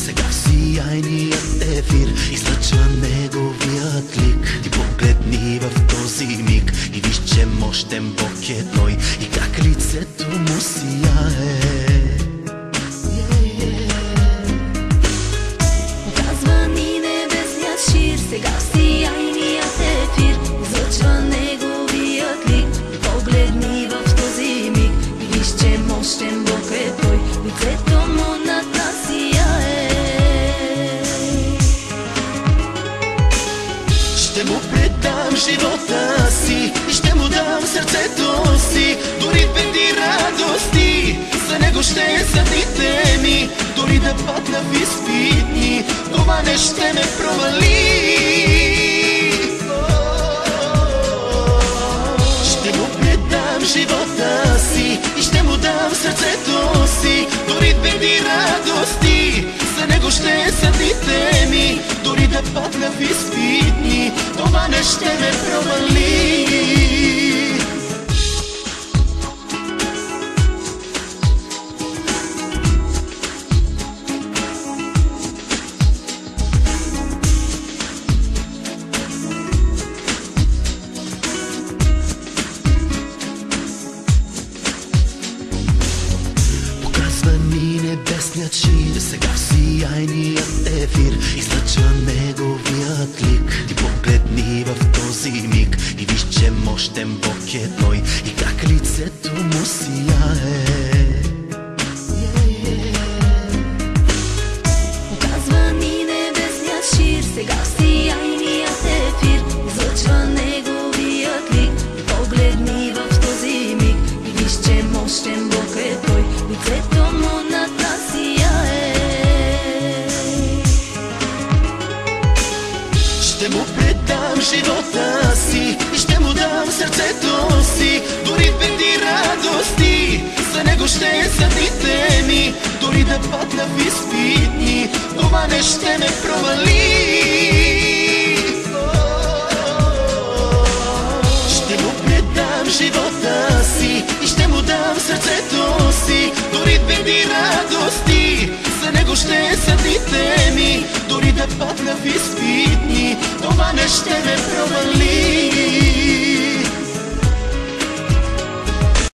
сега в сияйният ефир излъчва неговият лик. Ти погледни в този миг и виж, че мощен Бог е Той и как лицето му сияе. Показва ни небесният шир, сега в сияйният ефир излъчва неговият лик. И погледни в този миг и виж, че мощен Бог е Той, лицето му над нас сияе. Ще му предам живота си и ще му дам сърцето си, дори в беди радости. За него ще са дните ми, дори да падна в изпитни, това не ще ме провали. Ще му предам живота си и ще му дам сърцето си, дори в беди радости. За него ще са дните ми, дори да падна в изпитни, това не ще ме провали. Показва ни небесният шир, сега в сияйният ефир излъчва неговият лик. Ти погледни в този миг и виж, че мощен Бог е Той и как лицето му сияе. Показва ни небесният шир, сега в сияйният ефир излъчва неговият лик. И погледни в този миг и виж, че мощен Бог е Той, лицето му над нас сияе. Ще му предам живота си и ще му дам сърцето си, дори в беди радости. За него ще са дните ми, дори да падна в изпитни, това не ще ме провали. Ще му предам живота си и ще му дам сърцето си, дори в беди радости. За него ще са дните ми, дори да падна в изпитни, това не ще ме провали.